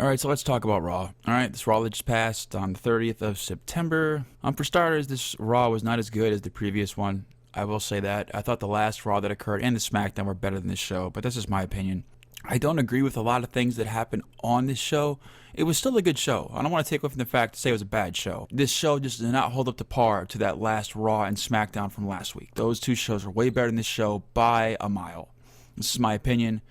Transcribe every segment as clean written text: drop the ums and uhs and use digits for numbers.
All right, so let's talk about Raw. All right, this Raw that just passed on the 30th of September. For starters, this Raw was not as good as the previous one. I will say that. I thought the last Raw that occurred and the SmackDown were better than this show, but that's just my opinion. I don't agree with a lot of things that happened on this show. It was still a good show. I don't want to take away from the fact to say it was a bad show. This show just did not hold up to par to that last Raw and SmackDown from last week. Those two shows are way better than this show by a mile. This is my opinion.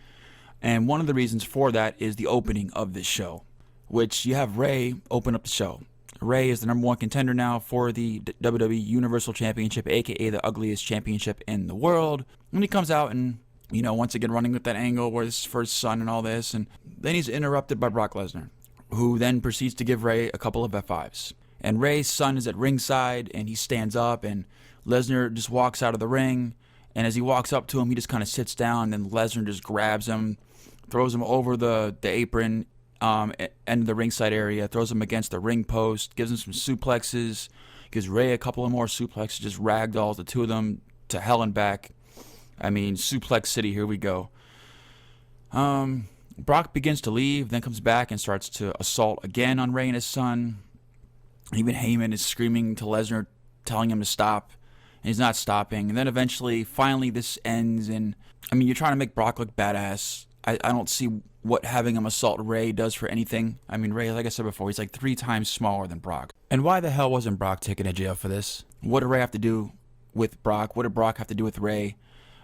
And one of the reasons for that is the opening of this show, which you have Rey open up the show. Rey is the number one contender now for the WWE Universal Championship, aka the ugliest championship in the world. When he comes out and, once again running with that angle where this is for his son and all this, and then he's interrupted by Brock Lesnar, who then proceeds to give Rey a couple of F5s. And Rey's son is at ringside, and he stands up, and Lesnar just walks out of the ring, and as he walks up to him, he just kind of sits down, and Lesnar just grabs him, throws him over the apron, and the ringside area, throws him against the ring post, gives him some suplexes, gives Rey a couple of more suplexes, just ragdolls the two of them to hell and back. I mean, Suplex City, here we go. Brock begins to leave, then comes back and starts to assault again on Rey and his son. Even Heyman is screaming to Lesnar, telling him to stop, and he's not stopping. And then eventually, finally, this ends, and you're trying to make Brock look badass. I don't see what having him assault Rey does for anything. Rey, like I said before, he's like 3 times smaller than Brock. And why the hell wasn't Brock taken to jail for this? What did Rey have to do with Brock? What did Brock have to do with Rey?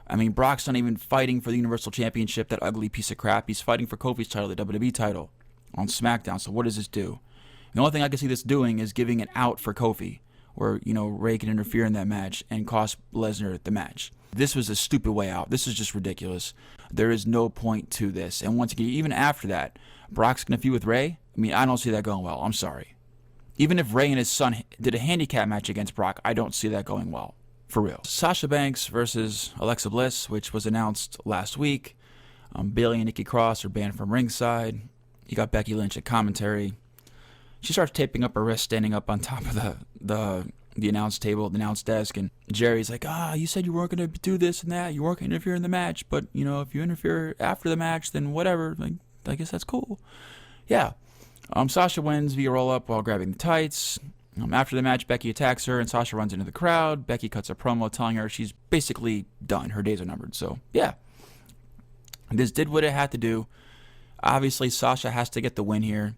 Brock's not even fighting for the Universal Championship, that ugly piece of crap. He's fighting for Kofi's title, the WWE title, on SmackDown. So what does this do? The only thing I can see this doing is giving an out for Kofi, where, Rey can interfere in that match and cost Lesnar the match. This was a stupid way out. This is just ridiculous. There is no point to this. And once again, even after that, Brock's going to feud with Rey? I don't see that going well. I'm sorry. Even if Rey and his son did a handicap match against Brock, I don't see that going well. For real. Sasha Banks versus Alexa Bliss, which was announced last week. Bayley and Nikki Cross are banned from ringside. You got Becky Lynch at commentary. She starts taping up her wrist, standing up on top of the announce table, the announce desk, and Jerry's like, you said you weren't going to do this and that, you weren't going to interfere in the match, but, if you interfere after the match, then whatever, I guess that's cool. Yeah. Sasha wins via roll-up while grabbing the tights. After the match, Becky attacks her, and Sasha runs into the crowd. Becky cuts a promo telling her she's basically done. Her days are numbered, so, yeah. This did what it had to do. Obviously, Sasha has to get the win here.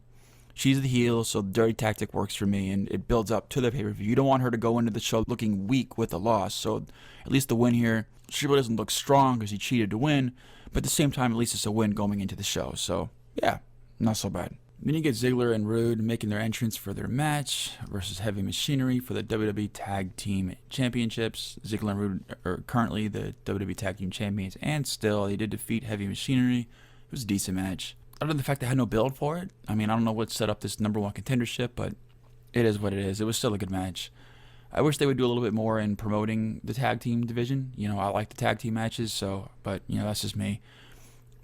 She's the heel, so the dirty tactic works for me, and it builds up to the pay-per-view. You don't want her to go into the show looking weak with a loss, so at least the win here. She really doesn't look strong because he cheated to win, but at the same time, at least it's a win going into the show. So, yeah, not so bad. Then you get Ziggler and Rude making their entrance for their match versus Heavy Machinery for the WWE Tag Team Championships. Ziggler and Rude are currently the WWE Tag Team Champions, and still, they did defeat Heavy Machinery. It was a decent match. Other than the fact they had no build for it, I don't know what set up this number one contendership, but it is what it is. It was still a good match. I wish they would do a little bit more in promoting the tag team division. I like the tag team matches, but that's just me.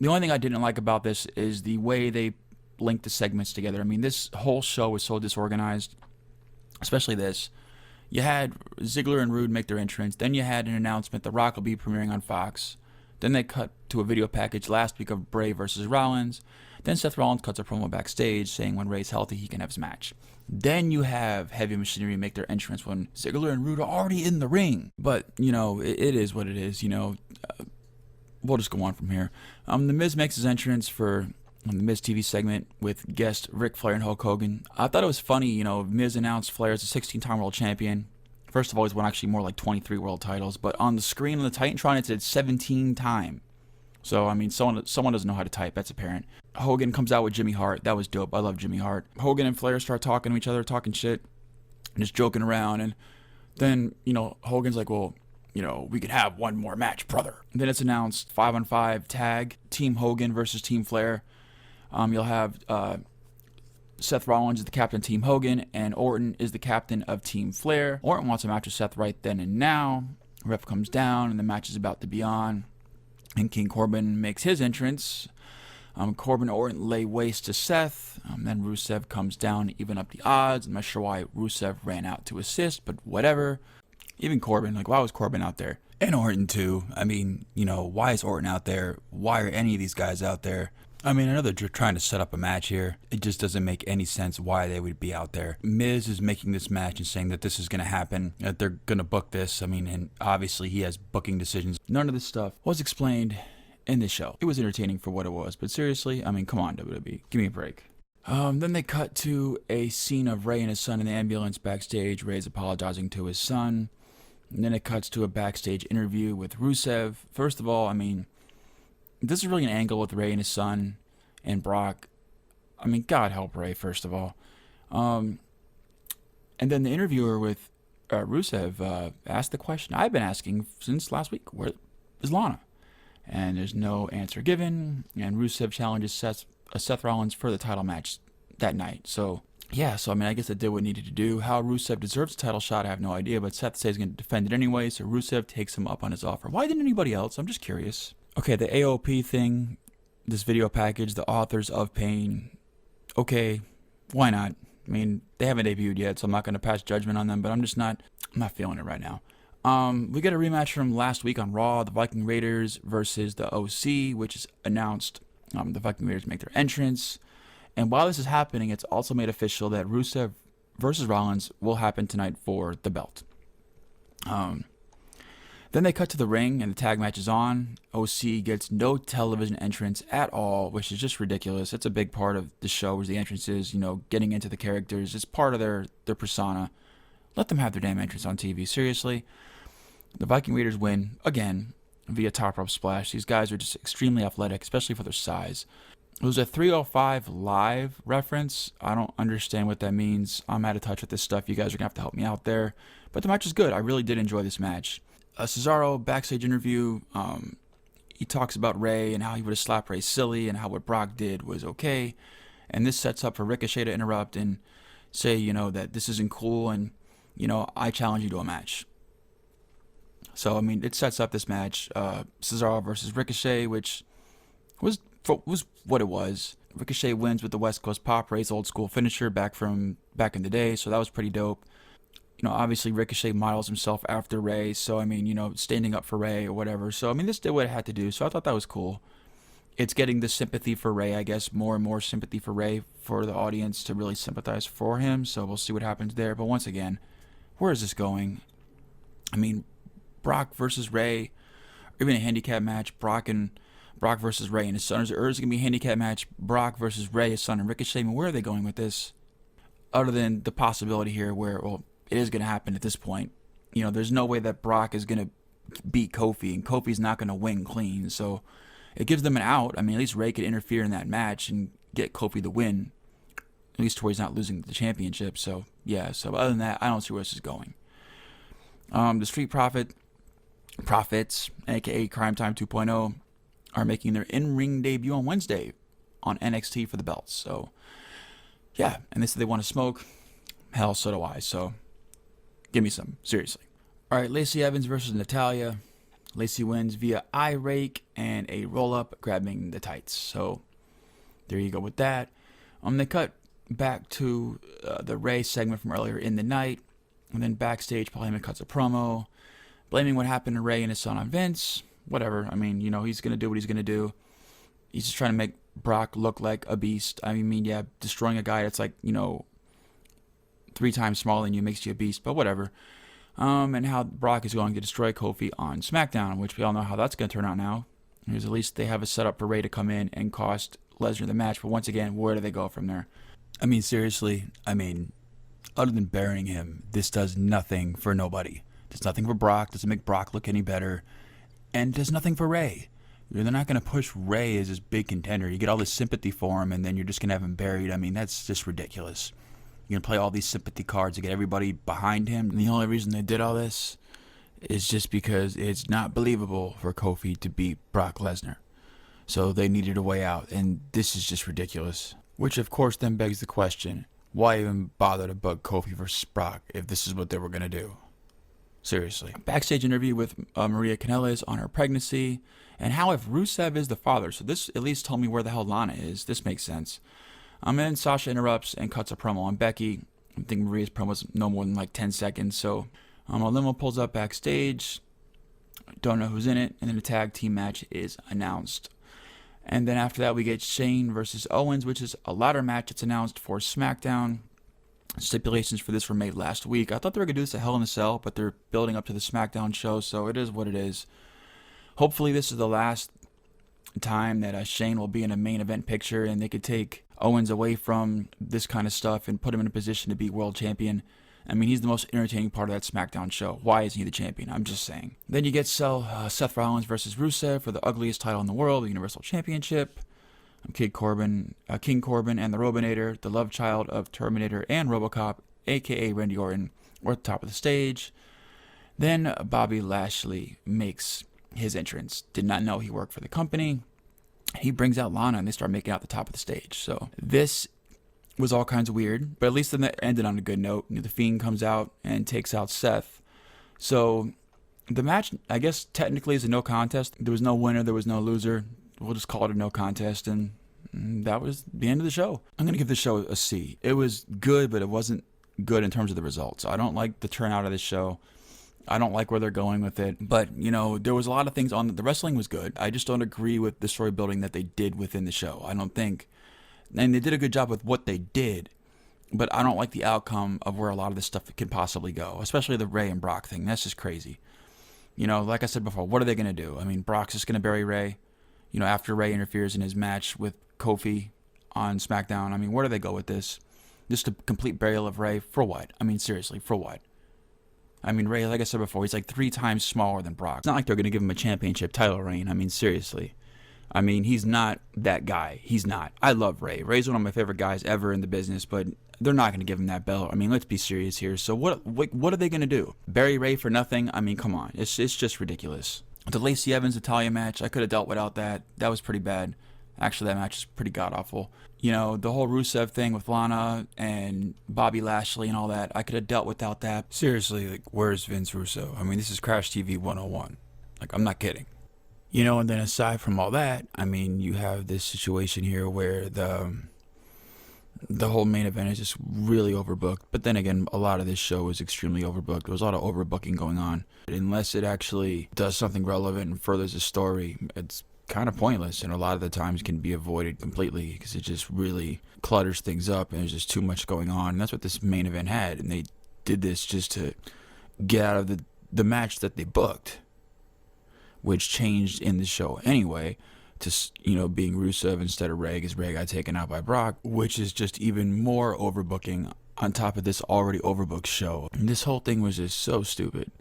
The only thing I didn't like about this is the way they linked the segments together. This whole show was so disorganized, especially this. You had Ziggler and Rude make their entrance, then you had an announcement The Rock will be premiering on Fox. Then they cut to a video package last week of Bray versus Rollins. Then Seth Rollins cuts a promo backstage saying when Ray's healthy, he can have his match. Then you have Heavy Machinery make their entrance when Ziggler and Rude are already in the ring. But, it is what it is, We'll just go on from here. The Miz makes his entrance for the Miz TV segment with guest Ric Flair and Hulk Hogan. I thought it was funny, Miz announced Flair as a 16-time world champion. First of all, he's won actually more like 23 world titles, but on the screen on the Titantron, it said 17-time. So, someone doesn't know how to type. That's apparent. Hogan comes out with Jimmy Hart. That was dope. I love Jimmy Hart. Hogan and Flair start talking to each other, talking shit, and just joking around. And then, Hogan's like, well, we could have one more match, brother. And then it's announced 5-on-5 tag, Team Hogan versus Team Flair. You'll have Seth Rollins is the captain of Team Hogan, and Orton is the captain of Team Flair. Orton wants a match with Seth right then and now. Ref comes down, and the match is about to be on. And King Corbin makes his entrance. Corbin and Orton lay waste to Seth. Then Rusev comes down to even up the odds. I'm not sure why Rusev ran out to assist, but whatever. Even Corbin, why was Corbin out there? And Orton too. Why is Orton out there? Why are any of these guys out there? I mean, I know they're trying to set up a match here. It just doesn't make any sense why they would be out there. Miz is making this match and saying that this is going to happen, that they're going to book this. I mean, and obviously he has booking decisions. None of this stuff was explained in this show. It was entertaining for what it was, but seriously, I mean, come on, WWE, give me a break. Then they cut to a scene of Ray and his son in the ambulance backstage. Ray's apologizing to his son. And then it cuts to a backstage interview with Rusev. First of all, I mean, this is really an angle with Ray and his son and Brock. I mean, God help Ray, first of all. And then the interviewer with Rusev asked the question I've been asking since last week. Where is Lana? And there's no answer given. And Rusev challenges Seth Rollins for the title match that night. So, yeah, I mean, I guess it did what it needed to do. How Rusev deserves a title shot, I have no idea. But Seth says he's going to defend it anyway. So Rusev takes him up on his offer. Why didn't anybody else? I'm just curious. Okay, the AOP thing, this video package, the Authors of Pain. Okay, why not? I mean, they haven't debuted yet, so I'm not going to pass judgment on them, but I'm not feeling it right now. We get a rematch from last week on Raw, the Viking Raiders versus the OC, which is announced. The Viking Raiders make their entrance. And while this is happening, it's also made official that Rusev versus Rollins will happen tonight for the belt. Then they cut to the ring and the tag match is on. OC gets no television entrance at all, which is just ridiculous. It's a big part of the show is the entrances, getting into the characters. It's part of their persona. Let them have their damn entrance on TV. Seriously. The Viking Raiders win, again, via top rope splash. These guys are just extremely athletic, especially for their size. It was a 305 Live reference. I don't understand what that means. I'm out of touch with this stuff. You guys are going to have to help me out there. But the match is good. I really did enjoy this match. Cesaro, backstage interview, he talks about Ray and how he would have slapped Ray silly and how what Brock did was okay. And this sets up for Ricochet to interrupt and say, that this isn't cool and, I challenge you to a match. So, I mean, it sets up this match, Cesaro versus Ricochet, which was what it was. Ricochet wins with the West Coast Pop, Ray's old school finisher back in the day, so that was pretty dope. Obviously Ricochet models himself after Ray, so, I mean, standing up for Ray or whatever. So, I mean, this did what it had to do, so I thought that was cool. It's getting the sympathy for Ray, I guess, more and more sympathy for Ray for the audience to really sympathize for him, so we'll see what happens there. But once again, where is this going? I mean, Brock versus Ray, or even a handicap match, Brock versus Ray and his son, or is it going to be a handicap match, Brock versus Ray, his son, and Ricochet? I mean, where are they going with this? Other than the possibility here where, it is going to happen at this point. There's no way that Brock is going to beat Kofi, and Kofi's not going to win clean. So it gives them an out. I mean, at least Ray could interfere in that match and get Kofi the win, at least to where he's not losing the championship. So, yeah. So other than that, I don't see where this is going. The Street Profits, a.k.a. Crime Time 2.0, are making their in-ring debut on Wednesday on NXT for the belts. So, yeah. And they said they want to smoke. Hell, so do I. So, give me some. Seriously. All right, Lacey Evans versus Natalya. Lacey wins via eye rake and a roll-up, grabbing the tights. So, there you go with that. They cut back to the Ray segment from earlier in the night. And then backstage, Paul Heyman cuts a promo, blaming what happened to Ray and his son on Vince. Whatever. I mean, he's going to do what he's going to do. He's just trying to make Brock look like a beast. I mean, yeah, destroying a guy that's like, 3 times smaller than you makes you a beast, but whatever. And how Brock is going to destroy Kofi on SmackDown, which we all know how that's going to turn out now. Because at least they have a setup for Ray to come in and cost Lesnar the match. But once again, where do they go from there? I mean, seriously, other than burying him, this does nothing for nobody. Does nothing for Brock, doesn't make Brock look any better, and does nothing for Ray. They're not going to push Ray as this big contender. You get all this sympathy for him, and then you're just going to have him buried. I mean, that's just ridiculous. You're going to play all these sympathy cards to get everybody behind him. And the only reason they did all this is just because it's not believable for Kofi to beat Brock Lesnar. So they needed a way out, and this is just ridiculous. Which, of course, then begs the question, why even bother to book Kofi versus Brock if this is what they were going to do? Seriously. Backstage interview with Maria Kanellis on her pregnancy, and how if Rusev is the father. So this at least told me where the hell Lana is. This makes sense. And then Sasha interrupts and cuts a promo on Becky. I think Maria's promo was no more than like 10 seconds. So a limo pulls up backstage. Don't know who's in it. And then a tag team match is announced. And then after that, we get Shane versus Owens, which is a ladder match that's announced for SmackDown. Stipulations for this were made last week. I thought they were going to do this at Hell in a Cell, but they're building up to the SmackDown show, so it is what it is. Hopefully this is the last time that Shane will be in a main event picture and they could take Owens away from this kind of stuff and put him in a position to be world champion. I mean, he's the most entertaining part of that SmackDown show. Why isn't he the champion? I'm just saying. Then you get Seth Rollins versus Rusev for the ugliest title in the world, the Universal Championship. King Corbin and the Robinator, the love child of Terminator and RoboCop, a.k.a. Randy Orton, were at the top of the stage. Then Bobby Lashley makes his entrance. Did not know he worked for the company. He brings out Lana and they start making out the top of the stage. So this was all kinds of weird, but at least then it ended on a good note. The Fiend comes out and takes out Seth. So the match, I guess, technically is a no contest. There was no winner, there was no loser. We'll just call it a no contest, and that was the end of the show. I'm going to give the show a C. It was good, but it wasn't good in terms of the results. I don't like the turnout of this show. I don't like where they're going with it. But, there was a lot of things on the wrestling was good. I just don't agree with the story building that they did within the show. I don't think. And they did a good job with what they did. But I don't like the outcome of where a lot of this stuff could possibly go. Especially the Ray and Brock thing. That's just crazy. Like I said before, what are they going to do? I mean, Brock's just going to bury Ray. After Ray interferes in his match with Kofi on SmackDown. I mean, where do they go with this? Just a complete burial of Ray? For what? I mean, seriously, for what? I mean, Ray, like I said before, he's like 3 times smaller than Brock. It's not like they're going to give him a championship title reign. I mean, seriously. I mean, he's not that guy. He's not. I love Ray. Ray's one of my favorite guys ever in the business, but they're not going to give him that belt. I mean, let's be serious here. So what are they going to do? Bury Ray for nothing? I mean, come on. It's just ridiculous. The Lacey Evans-Natalya match, I could have dealt without that. That was pretty bad. Actually, that match is pretty god-awful. The whole Rusev thing with Lana and Bobby Lashley and all that, I could have dealt without that. Seriously, like, where's Vince Russo? I mean, this is Crash TV 101. Like, I'm not kidding. And then aside from all that, I mean, you have this situation here where the whole main event is just really overbooked. But then again, a lot of this show is extremely overbooked. There was a lot of overbooking going on. Unless it actually does something relevant and furthers the story, it's kind of pointless, and a lot of the times can be avoided completely because it just really clutters things up and there's just too much going on. And that's what this main event had, and they did this just to get out of the match that they booked, which changed in the show anyway to being Rusev instead of Ray, because Ray got taken out by Brock, which is just even more overbooking on top of this already overbooked show. And this whole thing was just so stupid.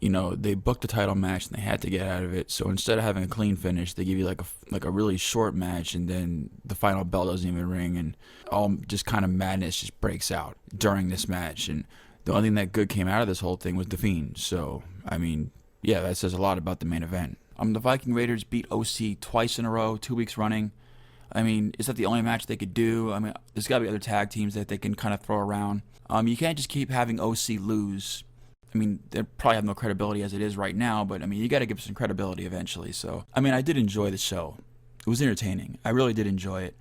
They booked a title match and they had to get out of it. So instead of having a clean finish, they give you like a really short match, and then the final bell doesn't even ring, and all just kind of madness just breaks out during this match. And the only thing that good came out of this whole thing was The Fiend. So, I mean, yeah, that says a lot about the main event. The Viking Raiders beat OC twice in a row, 2 weeks running. I mean, is that the only match they could do? I mean, there's got to be other tag teams that they can kind of throw around. You can't just keep having OC lose. I mean, they probably have no credibility as it is right now, but I mean, you got to give some credibility eventually. So, I mean, I did enjoy the show. It was entertaining. I really did enjoy it.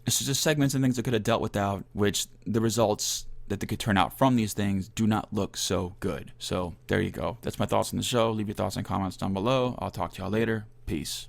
It's just segments and things I could have dealt without, which the results that they could turn out from these things do not look so good. So, there you go. That's my thoughts on the show. Leave your thoughts and comments down below. I'll talk to y'all later. Peace.